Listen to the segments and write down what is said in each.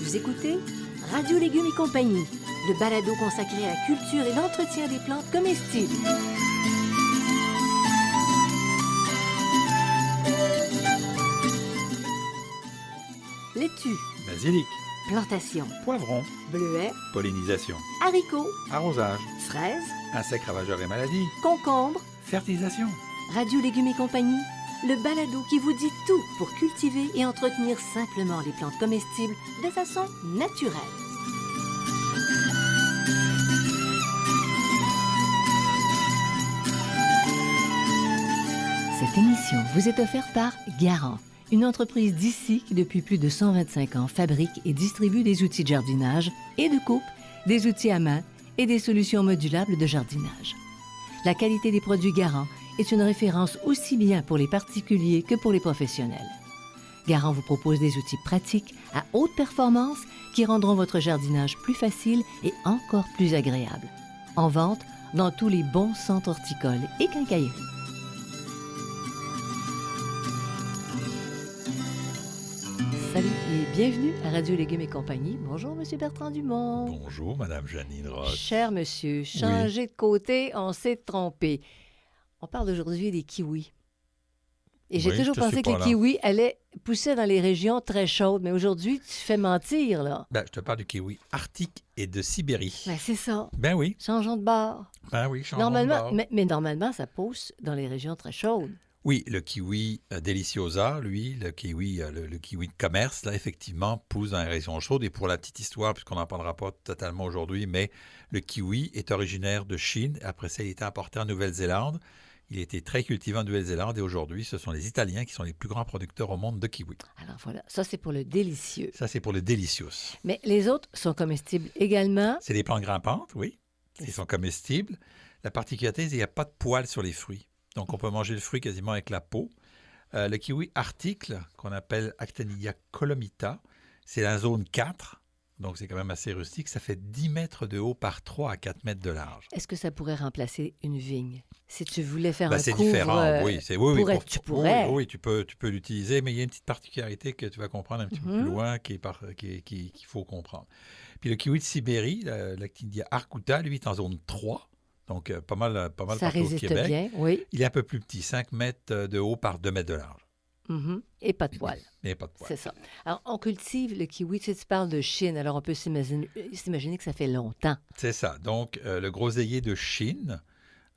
Vous écoutez Radio Légumes et compagnie, le balado consacré à la culture et l'entretien des plantes comestibles. Laitue, Basilic, plantation, poivron, bleuets, pollinisation, haricots, arrosage, fraises, insectes ravageurs et maladies, concombres. fertilisation. Radio Légumes et compagnie, le balado qui vous dit tout pour cultiver et entretenir simplement les plantes comestibles de façon naturelle. Cette émission vous est offerte par Garant, une entreprise d'ici qui, depuis plus de 125 ans, fabrique et distribue des outils de jardinage et de coupe, des outils à main et des solutions modulables de jardinage. La qualité des produits Garant est une référence aussi bien pour les particuliers que pour les professionnels. Garant vous propose des outils pratiques à haute performance qui rendront votre jardinage plus facile et encore plus agréable. En vente dans tous les bons centres horticoles et quincailleries. Salut et bienvenue à Radio Légumes et compagnie. Bonjour, Monsieur Bertrand Dumont. Bonjour, Madame Janine Ross. Cher monsieur, changez de côté, on s'est trompé. On parle aujourd'hui des kiwis. Et j'ai Oui, toujours je pensé suis que les pas là. kiwis allaient pousser dans les régions très chaudes, mais aujourd'hui, tu fais mentir, là. Ben, je te parle du kiwi arctique et de Sibérie. Ben, c'est ça. Ben oui, Changeons de bord. changeons de Normalement, bord. mais normalement, ça pousse dans les régions très chaudes. Oui, le kiwi deliciosa, lui, le kiwi de commerce, là, effectivement, pousse dans les régions chaudes. Et pour la petite histoire, puisqu'on n'en parlera pas totalement aujourd'hui, mais le kiwi est originaire de Chine. Après ça, il a été importé en Nouvelle-Zélande. Il a été très cultivé en Nouvelle-Zélande et aujourd'hui, ce sont les Italiens qui sont les plus grands producteurs au monde de kiwi. Alors voilà, ça c'est pour le délicieux. Ça, c'est pour le delicious. Mais les autres sont comestibles également. C'est des plantes grimpantes, oui. Ils sont comestibles. La particularité, c'est qu'il n'y a pas de poils sur les fruits. Donc, on peut manger le fruit quasiment avec la peau. Le kiwi arctique, là, qu'on appelle Actinidia colomita, c'est la zone 4. Donc, c'est quand même assez rustique. Ça fait 10 mètres de haut par 3 à 4 mètres de large. Est-ce que ça pourrait remplacer une vigne? Si tu voulais faire Ben, un c'est couvre, différent, oui. Oui, tu pourrais. Oui, tu peux l'utiliser, mais il y a une petite particularité que tu vas comprendre un petit peu plus loin qu'il faut comprendre. Puis le kiwi de Sibérie, l'Actinidia arcuta, lui, est en zone 3. Donc, pas mal Ça partout au résiste Québec. bien, oui. Il est un peu plus petit, 5 mètres de haut par 2 mètres de large. Mhm. Et pas de poils. Il n'y a pas de poils. C'est ça. Alors, on cultive le kiwi. Tu sais, tu parles de Chine, alors on peut s'imaginer que ça fait longtemps. C'est ça. Donc, le groseillier de Chine,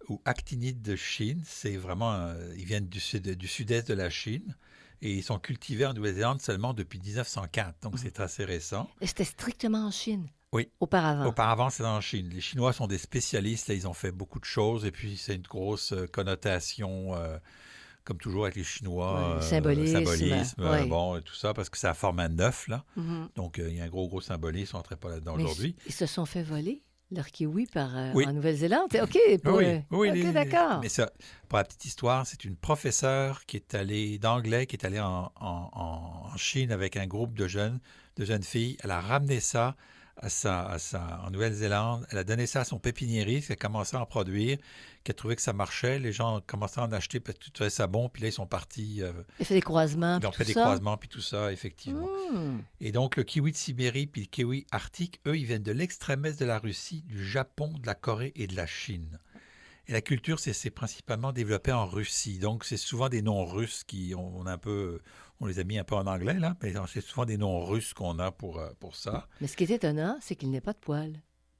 ou actinide de Chine, c'est vraiment... ils viennent du sud-est de la Chine et ils sont cultivés en Nouvelle-Zélande seulement depuis 1904. Donc, c'est assez récent. Et c'était strictement en Chine? Oui. Auparavant? Auparavant, c'est en Chine. Les Chinois sont des spécialistes. Là, ils ont fait beaucoup de choses et puis c'est une grosse connotation... comme toujours avec les Chinois, Ouais, symbolisme, ouais. Bon, et tout ça, parce que ça forme un œuf, là. Mhm. Donc, il y a un gros symbolisme, on ne rentrait pas là-dedans Mais aujourd'hui. ils se sont fait voler leur kiwi Oui. en Nouvelle-Zélande? OK, Oui, OK, d'accord. Mais ça, pour la petite histoire, c'est une professeure d'anglais qui est allée en Chine avec un groupe de jeunes filles. Elle a ramené ça en Nouvelle-Zélande. Elle a donné ça à son pépiniériste qui a commencé à en produire, qui a trouvé que ça marchait. Les gens ont commencé à en acheter parce que tu trouvais ça bon. Puis là, ils sont partis. Il fait des croisements, Ils ont puis fait tout des ça. croisements, puis tout ça, effectivement. Mmh. Et donc, le kiwi de Sibérie puis le kiwi arctique, eux, ils viennent de l'extrême est de la Russie, du Japon, de la Corée et de la Chine. Et la culture, c'est principalement développé en Russie. Donc, c'est souvent des noms russes on les a mis un peu en anglais, là, mais c'est souvent des noms russes qu'on a pour ça. Mais ce qui est étonnant, c'est qu'il n'est pas de poils.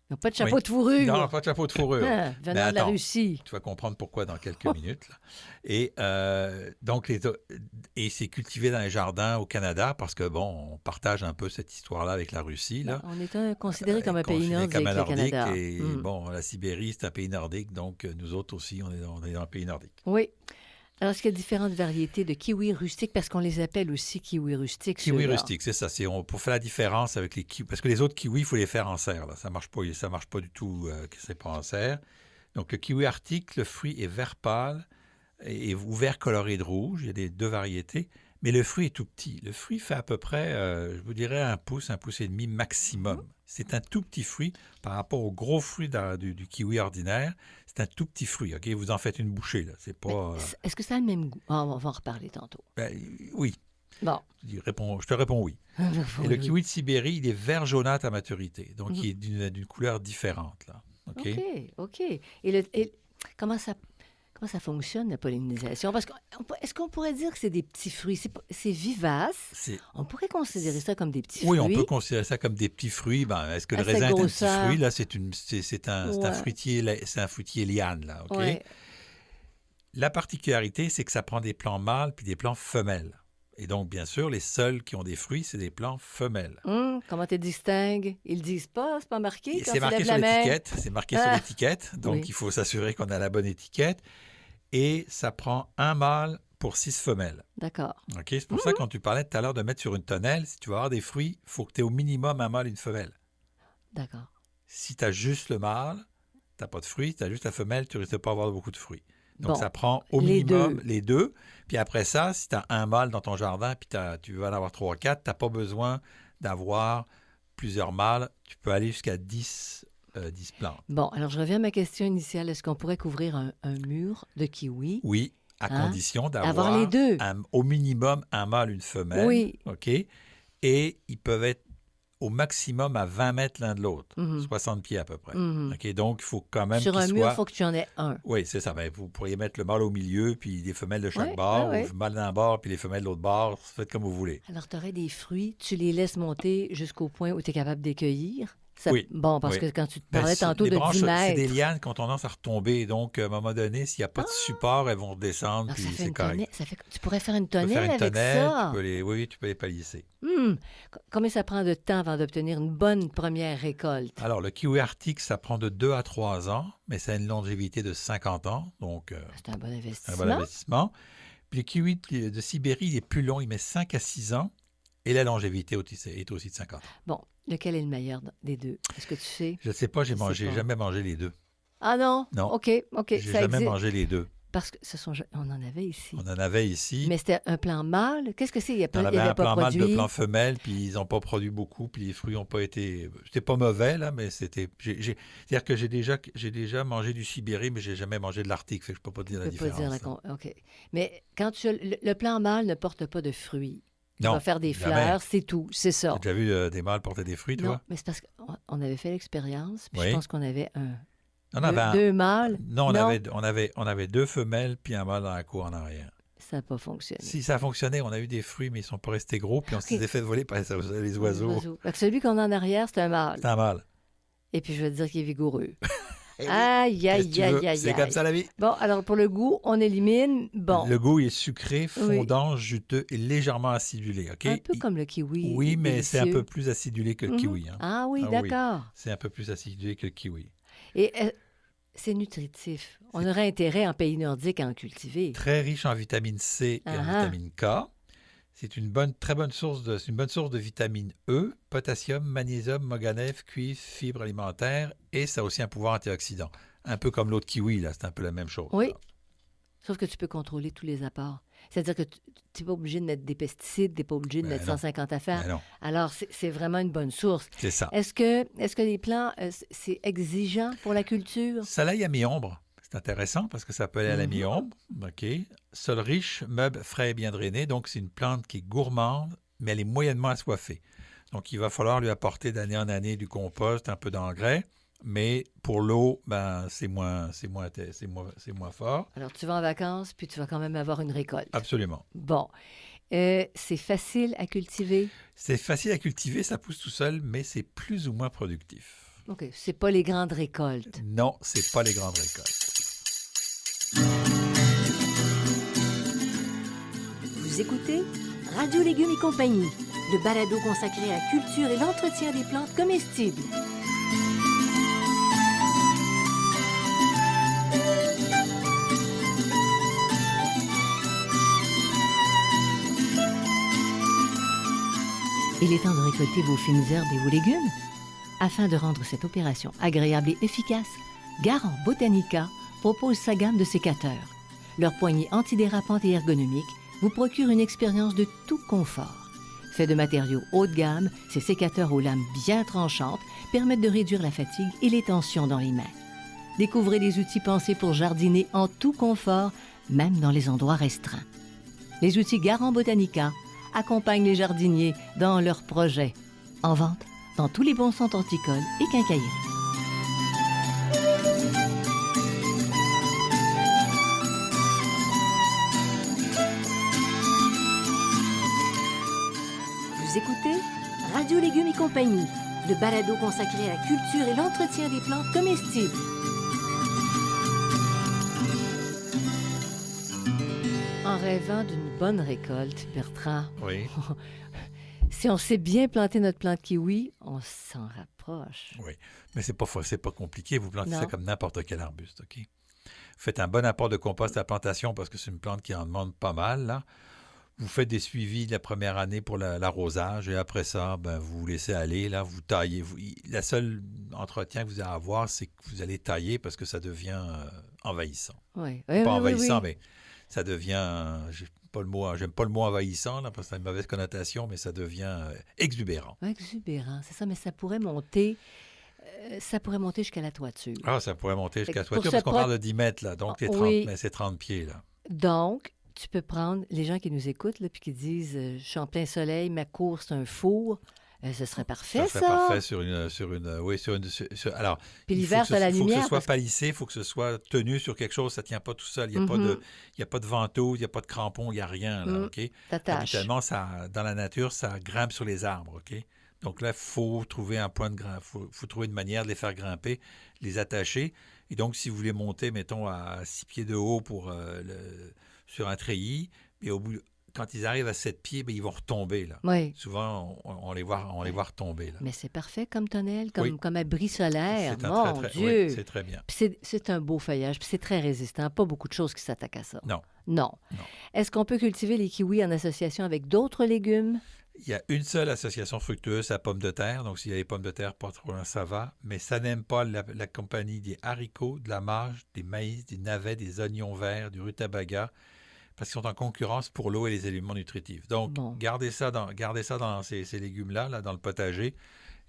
Ils n'ont pas de chapeau Oui. de fourrure. Non, pas de chapeau de fourrure. Venant Mais de la attends, Russie. tu vas comprendre pourquoi dans quelques minutes. Là. Et donc, c'est cultivé dans les jardins au Canada parce que, bon, on partage un peu cette histoire-là avec la Russie. Là. On est considéré comme un pays Considéré nordique, comme un le nordique. Canada. Et Mm. bon, la Sibérie, c'est un pays nordique, donc nous autres aussi, on est dans un pays nordique. Oui. Alors, est-ce qu'il y a différentes variétés de kiwis rustiques? Parce qu'on les appelle aussi kiwis rustiques. Kiwi ceux-là. rustique, c'est ça. Pour faire la différence avec les kiwis. Parce que les autres kiwis, il faut les faire en serre. Là. Ça marche pas du tout que c'est pas en serre. Donc, le kiwi arctique, le fruit est vert pâle ou vert coloré de rouge. Il y a deux variétés. Mais le fruit est tout petit. Le fruit fait à peu près, je vous dirais, un pouce et demi maximum. C'est un tout petit fruit par rapport au gros fruit du kiwi ordinaire. C'est un tout petit fruit. Ok, vous en faites une bouchée. Là. C'est pas. Est-ce que ça a le même goût? Ah, on va en reparler tantôt. Ben, oui. Bon. Je te réponds oui. Et le kiwi de Sibérie, il est vert jaunâtre à maturité. Donc, il est d'une couleur différente. Là. OK? OK. Et comment ça fonctionne, la pollinisation? Parce que est-ce qu'on pourrait dire que c'est des petits fruits? C'est vivace. On pourrait considérer ça comme des petits fruits. Oui, on peut considérer ça comme des petits fruits. Ben, est-ce que le raisin est un petit fruit? Là, c'est un fruitier liane. Là, OK? Ouais. La particularité, c'est que ça prend des plants mâles puis des plants femelles. Et donc, bien sûr, les seuls qui ont des fruits, c'est des plants femelles. Comment tu distingues? Ils le disent pas, c'est pas marqué quand c'est marqué sur l'étiquette. C'est marqué sur l'étiquette. Donc, oui. il faut s'assurer qu'on a la bonne étiquette. Et ça prend un mâle pour 6 femelles. D'accord. OK? C'est pour ça que quand tu parlais tout à l'heure de mettre sur une tonnelle, si tu veux avoir des fruits, il faut que tu aies au minimum un mâle et une femelle. D'accord. Si tu as juste le mâle, tu n'as pas de fruits. Si tu as juste la femelle, tu ne risques pas d'avoir beaucoup de fruits. Donc, ça prend au minimum les deux. Puis après ça, si tu as un mâle dans ton jardin puis tu veux en avoir 3 ou 4, tu n'as pas besoin d'avoir plusieurs mâles. Tu peux aller jusqu'à 10 plantes. Bon, alors je reviens à ma question initiale. Est-ce qu'on pourrait couvrir un mur de kiwi? Oui, à condition d'avoir les deux. Au minimum un mâle, une femelle. Oui. OK? Et ils peuvent être au maximum à 20 mètres l'un de l'autre, 60 pieds à peu près. OK, donc, il faut quand même sur un mur, il faut que tu en aies un. Oui, c'est ça. Ben, vous pourriez mettre le mâle au milieu, puis des femelles de chaque bord, ou le mâle d'un bord, puis les femelles de l'autre bord. Faites comme vous voulez. Alors, tu aurais des fruits, tu les laisses monter jusqu'au point où tu es capable d'écueillir? Oui. Bon, parce que quand tu te parlais tantôt de 10 mètres... C'est des lianes qui ont tendance à retomber. Donc, à un moment donné, s'il n'y a pas de support, elles vont redescendre, puis c'est correct. Tu pourrais faire une tonnelle avec ça? Tu peux les palisser. Combien ça prend de temps avant d'obtenir une bonne première récolte? Alors, le kiwi arctique, ça prend de 2 à 3 ans, mais ça a une longévité de 50 ans. Donc, c'est un bon investissement. Un bon investissement. Puis le kiwi de Sibérie, il est plus long, il met 5 à 6 ans. Et la longévité est aussi de 50 ans. Bon, lequel est le meilleur des deux? Est-ce que tu sais? Je ne sais pas, j'ai jamais mangé les deux. Ah non? Non. OK. J'ai jamais mangé les deux. Parce que on en avait ici. On en avait ici. Mais c'était un plant mâle. Qu'est-ce que c'est? Il y avait un plant mâle de plant femelle, puis ils n'ont pas produit beaucoup, puis les fruits n'ont pas été... C'était pas mauvais, là, mais c'était... C'est-à-dire que j'ai déjà mangé du Sibérie, mais j'ai jamais mangé de l'Arctique, fait que je peux pas dire la différence. OK. Mais quand le plant mâle ne porte pas de fruits. Il va faire des jamais. fleurs, c'est tout, c'est ça. Tu as déjà vu des mâles porter des fruits, toi? Non, mais c'est parce qu'on avait fait l'expérience, puis je pense qu'on avait deux mâles. Non, on avait 2 femelles, puis un mâle dans la cour en arrière. Ça n'a pas fonctionné. Si, ça a fonctionné. On a eu des fruits, mais ils ne sont pas restés gros, puis on s'est fait voler par les oiseaux. Donc, celui qu'on a en arrière, c'est un mâle. C'est un mâle. Et puis, je veux dire qu'il est vigoureux. Aïe. C'est comme ça la vie. Bon, alors pour le goût, on élimine. Bon. Le goût est sucré, fondant, juteux et légèrement acidulé. OK? Un peu comme le kiwi. Oui, mais c'est un peu plus acidulé que le kiwi. Hein. Ah oui, d'accord. Oui. C'est un peu plus acidulé que le kiwi. Et c'est nutritif. On aurait intérêt en pays nordique à en cultiver. Très riche en vitamine C et en vitamine K. C'est une très bonne source de vitamine E, potassium, magnésium, manganèse, cuivre, fibres alimentaires, et ça a aussi un pouvoir antioxydant. Un peu comme l'autre kiwi, là, c'est un peu la même chose. Oui, là. Sauf que tu peux contrôler tous les apports. C'est-à-dire que tu n'es pas obligé de mettre des pesticides, tu n'es pas obligé de mettre 150 affaires. Non. Alors, c'est vraiment une bonne source. C'est ça. Est-ce que les plants, c'est exigeant pour la culture? Ça l'aille à mi-ombre. C'est intéressant parce que ça peut aller à la mi-ombre. OK. Sol riche, meuble frais et bien drainé. Donc, c'est une plante qui est gourmande, mais elle est moyennement assoiffée. Donc, il va falloir lui apporter d'année en année du compost, un peu d'engrais. Mais pour l'eau, c'est moins fort. Alors, tu vas en vacances, puis tu vas quand même avoir une récolte. Absolument. Bon. C'est facile à cultiver? C'est facile à cultiver, ça pousse tout seul, mais c'est plus ou moins productif. OK. C'est pas les grandes récoltes. Non, c'est pas les grandes récoltes. Vous écoutez Radio Légumes et compagnie, le balado consacré à la culture et l'entretien des plantes comestibles. Il est temps de récolter vos fines herbes et vos légumes. Afin de rendre cette opération agréable et efficace, Garant Botanica propose sa gamme de sécateurs. Leur poignée antidérapante et ergonomique vous procure une expérience de tout confort. Fait de matériaux haut de gamme, ces sécateurs aux lames bien tranchantes permettent de réduire la fatigue et les tensions dans les mains. Découvrez les outils pensés pour jardiner en tout confort, même dans les endroits restreints. Les outils Garant Botanica, accompagnent les jardiniers dans leurs projets. En vente dans tous les bons centres horticoles et quincailleries. Vous écoutez Radio Légumes et compagnie, le balado consacré à la culture et l'entretien des plantes comestibles. En rêvant d'une bonne récolte, Bertrand, Oui. si on sait bien planter notre plante kiwi, on s'en rapproche. Oui, mais c'est pas compliqué. Vous plantez Non. ça comme n'importe quel arbuste, OK? Faites un bon apport de compost à la plantation parce que c'est une plante qui en demande pas mal, là. Vous faites des suivis la première année pour l'arrosage et après ça, vous laissez aller, là, vous taillez. La seule entretien que vous allez avoir, c'est que vous allez tailler parce que ça devient envahissant. Oui. Pas oui, envahissant, oui. mais ça devient, j'aime pas le mot envahissant, là, parce que ça a une mauvaise connotation, mais ça devient exubérant. Exubérant, c'est ça, mais ça pourrait monter jusqu'à la toiture. Ah, ça pourrait monter jusqu'à la Pour toiture, ce parce qu'on pot- parle de 10 mètres, là, donc Oui. mais c'est 30 pieds, là. Donc, tu peux prendre les gens qui nous écoutent, là, puis qui disent je suis en plein soleil, ma cour, c'est un four. Ce serait parfait, Ça serait parfait sur une alors, Puis il l'hiver, faut que t'as la il faut que lumière, ce soit parce que- palissé, il faut que ce soit tenu sur quelque chose, ça ne tient pas tout seul. Il n'y a, Mhm. il y a pas de ventouse, il n'y a pas de crampon, il n'y a rien, là, OK? T'attaches. Habituellement, dans la nature, ça grimpe sur les arbres, OK? Donc là, il faut trouver un point de faut trouver une manière de les faire grimper, les attacher. Et donc, si vous voulez monter, mettons, à 6 pieds de haut sur un treillis, et quand ils arrivent à 7 pieds, ils vont retomber, là. Oui. Souvent, on les voit retomber, là. Mais c'est parfait comme tonnelle, Oui. comme abri solaire. C'est un Mon Dieu! oui, c'est très bien. Puis c'est un beau feuillage, puis c'est très résistant. Pas beaucoup de choses qui s'attaquent à ça. Non. Non. Non. Est-ce qu'on peut cultiver les kiwis en association avec d'autres légumes? Il y a une seule association fructueuse, c'est la pomme de terre. Donc, s'il y a les pommes de terre pas trop loin, ça va. Mais ça n'aime pas la compagnie des haricots, de la mâche, des maïs, des navets, des oignons verts, du rutabaga, parce qu'ils sont en concurrence pour l'eau et les éléments nutritifs. Donc, Bon. gardez ça dans ces légumes-là, là, dans le potager,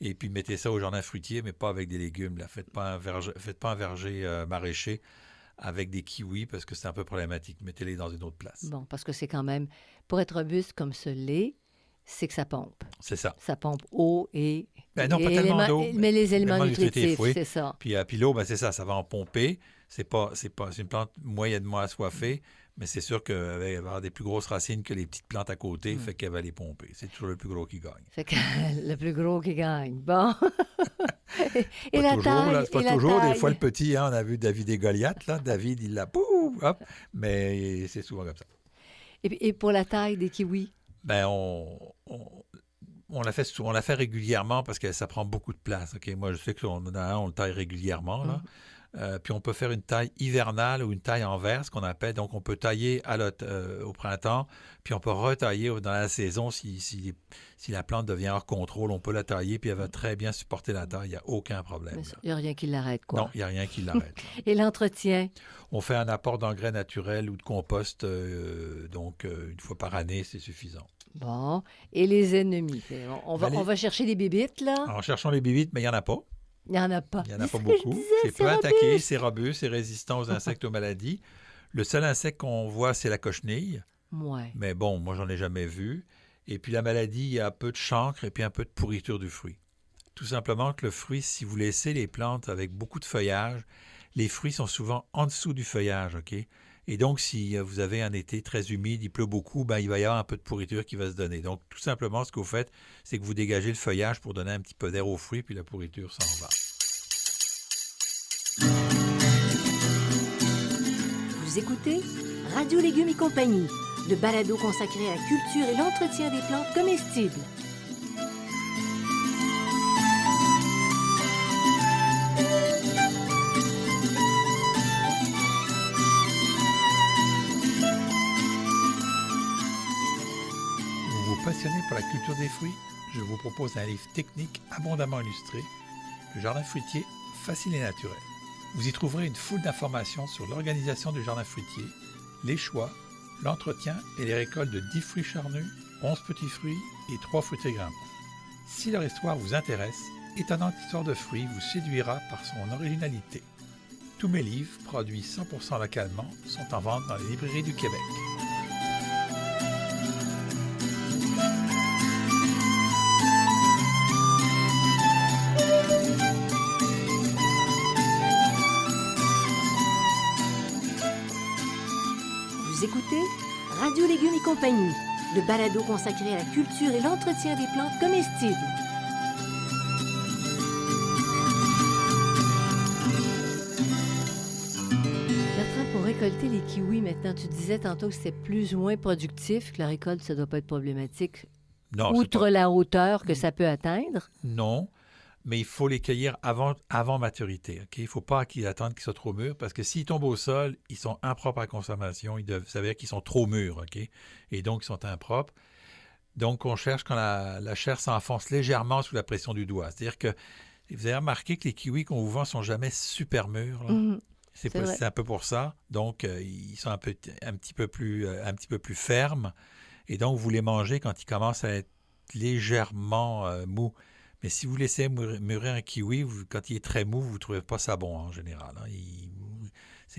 et puis mettez ça au jardin fruitier, mais pas avec des légumes. Là. Faites pas un verger maraîcher avec des kiwis, parce que c'est un peu problématique. Mettez-les dans une autre place. Bon, parce que c'est quand même, pour être robuste comme ce l'est, c'est que ça pompe. C'est ça. Ça pompe eau et... Ben non, pas et tellement d'eau, mais les éléments éléments nutritifs, nutritifs, oui. c'est ça. Puis l'eau, c'est ça va en pomper. C'est une plante moyennement assoiffée, mais c'est sûr qu'elle va avoir des plus grosses racines que les petites plantes à côté, fait qu'elle va les pomper. C'est toujours le plus gros qui gagne. Fait que le plus gros qui gagne. Bon. Et Pas la toujours, taille, là, c'est pas et la toujours. Des taille. fois, le petit, on a vu David et Goliath, là. David, il l'a, pouf, hop, mais c'est souvent comme ça. Et pour la taille des kiwis? Ben, on la fait régulièrement parce que ça prend beaucoup de place. Ok, moi, je sais qu'on en a un, on le taille régulièrement, là. Puis on peut faire une taille hivernale ou une taille en verre, ce qu'on appelle. Donc, on peut tailler au printemps, puis on peut retailler dans la saison si la plante devient hors contrôle. On peut la tailler, puis elle va très bien supporter la taille. Il n'y a aucun problème. Il n'y a rien qui l'arrête, quoi. Non, il n'y a rien qui l'arrête. Et l'entretien? On fait un apport d'engrais naturel ou de compost, une fois par année, c'est suffisant. Bon. Et les ennemis? On va chercher des bébites, là? En cherchant les bibites, mais il n'y en a pas. Il n'y en a pas. Il n'y en a pas C'est ce que je beaucoup. disais, C'est peu attaqué, c'est robuste, c'est résistant aux insectes, aux maladies. Le seul insecte qu'on voit, c'est la cochenille. Ouais. Mais bon, moi, j'en ai jamais vu. Et puis la maladie, il y a un peu de chancre et puis un peu de pourriture du fruit. Tout simplement que le fruit, si vous laissez les plantes avec beaucoup de feuillage, les fruits sont souvent en dessous du feuillage, OK? Et donc, si vous avez un été très humide, il pleut beaucoup, il va y avoir un peu de pourriture qui va se donner. Donc, tout simplement, ce que vous faites, c'est que vous dégagez le feuillage pour donner un petit peu d'air aux fruits, puis la pourriture s'en va. Vous écoutez Radio Légumes et compagnie, le balado consacré à la culture et l'entretien des plantes comestibles. Vous vous passionnez pour la culture des fruits? Je vous propose un livre technique abondamment illustré, Le jardin fruitier, facile et naturel. Vous y trouverez une foule d'informations sur l'organisation du jardin fruitier, les choix, l'entretien et les récoltes de 10 fruits charnus, 11 petits fruits et 3 fruitiers grimpants. Si leur histoire vous intéresse, Étonnante histoire de fruits vous séduira par son originalité. Tous mes livres, produits 100% localement, sont en vente dans les librairies du Québec. Radio Légumes et compagnie, le balado consacré à la culture et l'entretien des plantes comestibles. Bertrand, pour récolter les kiwis, maintenant, tu disais tantôt que c'était plus ou moins productif, que la récolte, ça ne doit pas être problématique, Non, outre la hauteur que ça peut atteindre. Non, mais il faut les cueillir avant maturité. Ok? Il ne faut pas qu'ils attendent qu'ils soient trop mûrs, parce que s'ils tombent au sol, ils sont impropres à la consommation. Ça veut dire qu'ils sont trop mûrs, ok? Et donc ils sont impropres. Donc on cherche quand la chair s'enfonce légèrement sous la pression du doigt. C'est-à-dire que vous avez remarqué que les kiwis qu'on vous vend ne sont jamais super mûrs. Là. Mhm. C'est un peu pour ça. Donc ils sont un petit peu plus fermes. Et donc vous les mangez quand ils commencent à être légèrement mous. Mais si vous laissez mûrir un kiwi, quand il est très mou, vous ne trouvez pas ça bon en général. Hein.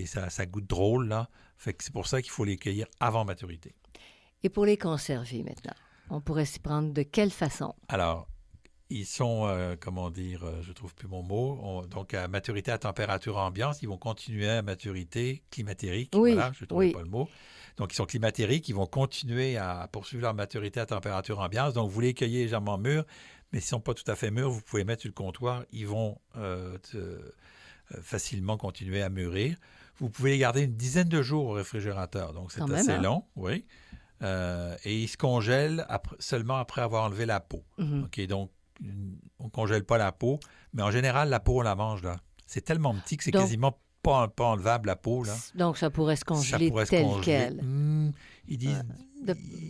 Ça goûte drôle, là. Fait que c'est pour ça qu'il faut les cueillir avant maturité. Et pour les conserver maintenant, on pourrait s'y prendre de quelle façon? Alors, ils sont, je ne trouve plus mon mot, donc à maturité à température ambiante, ils vont continuer à maturité climatérique. Oui, voilà, je ne trouvais pas le mot. Donc, ils sont climatériques, ils vont continuer à poursuivre leur maturité à température ambiante. Donc, vous les cueillez légèrement mûrs, mais s'ils ne sont pas tout à fait mûrs, vous pouvez mettre sur le comptoir, ils vont facilement continuer à mûrir. Vous pouvez les garder une dizaine de jours au réfrigérateur, donc c'est assez long, oui. Et ils se congèlent seulement après avoir enlevé la peau. Mm-hmm. OK, donc, on ne congèle pas la peau, mais en général, la peau, on la mange là. C'est tellement petit que c'est quasiment pas enlevable, la peau. Là. Donc, ça pourrait se congeler quel. Ils disent...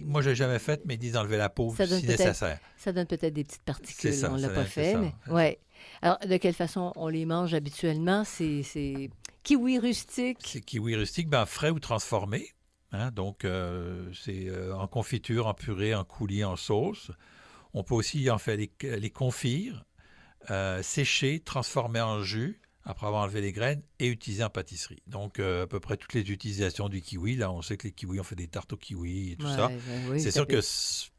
Moi, je l'ai jamais fait, mais ils disent d'enlever la peau si nécessaire. Ça donne peut-être des petites particules. Ça, on ne l'a pas fait, mais... Ouais. Alors, de quelle façon on les mange habituellement? C'est kiwi rustique? C'est kiwi rustique, frais ou transformé. Hein? Donc, c'est en confiture, en purée, en coulis, en sauce. On peut aussi en faire les confire, sécher, transformer en jus, après avoir enlevé les graines, et utiliser en pâtisserie. Donc, à peu près toutes les utilisations du kiwi. Là, on sait que les kiwis, on fait des tartes au kiwi et tout ça. Oui, c'est sûr que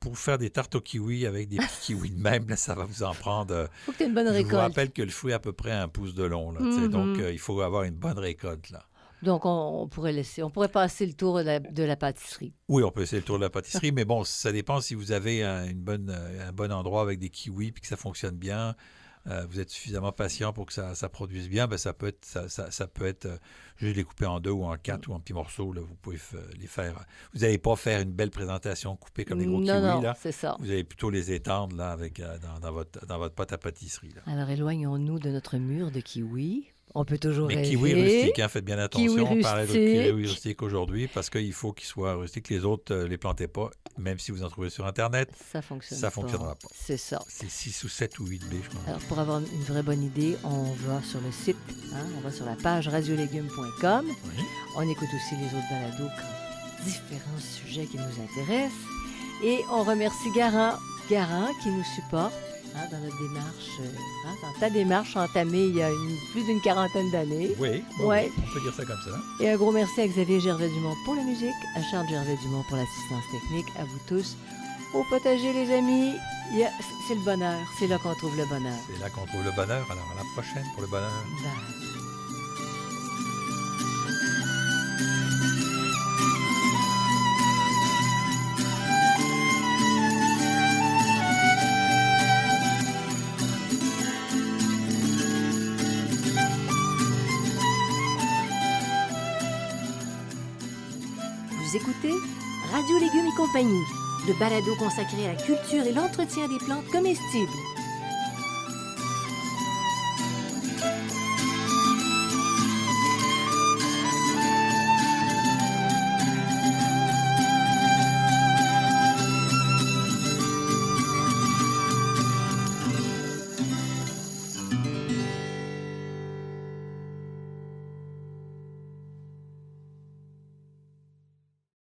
pour faire des tartes au kiwi avec des petits kiwis de même, là, ça va vous en prendre... faut que tu aies une bonne récolte. Je vous rappelle que le fruit a à peu près 1 pouce de long. Là, donc, il faut avoir une bonne récolte. Là. Donc, on pourrait passer le tour de la pâtisserie. Oui, on peut essayer le tour de la pâtisserie, mais bon, ça dépend si vous avez un bon endroit avec des kiwis et que ça fonctionne bien. Vous êtes suffisamment patient pour que ça produise bien, ça peut être juste les couper en 2 ou en 4 ou en petits morceaux. Là, vous pouvez les faire. Vous n'allez pas faire une belle présentation coupée comme les gros kiwis. Non, là. c'est ça. Vous allez plutôt les étendre là, dans votre pâte à pâtisserie. Là. Alors, éloignons-nous de notre mur de kiwi. On peut toujours rêver. Kiwi rustique, hein, faites bien attention. Kiwi on parlait de kiwi rustique aujourd'hui parce qu'il faut qu'il soit rustique. Les autres, les plantez pas, même si vous en trouvez sur Internet. Ça ne fonctionnera pas. C'est ça. C'est 6 ou 7 ou 8 baies, je crois. Alors, pour avoir une vraie bonne idée, on va sur le site, on va sur la page radiolégumes.com. Oui. On écoute aussi les autres balados pour différents sujets qui nous intéressent. Et on remercie Garant qui nous supporte. Dans notre démarche, dans ta démarche entamée il y a plus d'une 40aine d'années. Oui, ouais. On peut dire ça comme ça. Et un gros merci à Xavier Gervais-Dumont pour la musique, à Charles Gervais-Dumont pour l'assistance technique, à vous tous. Au potager, les amis, c'est le bonheur. C'est là qu'on trouve le bonheur. C'est là qu'on trouve le bonheur. Alors, à la prochaine pour le bonheur. Bye. Vous écoutez Radio Légumes et compagnie, le balado consacré à la culture et l'entretien des plantes comestibles.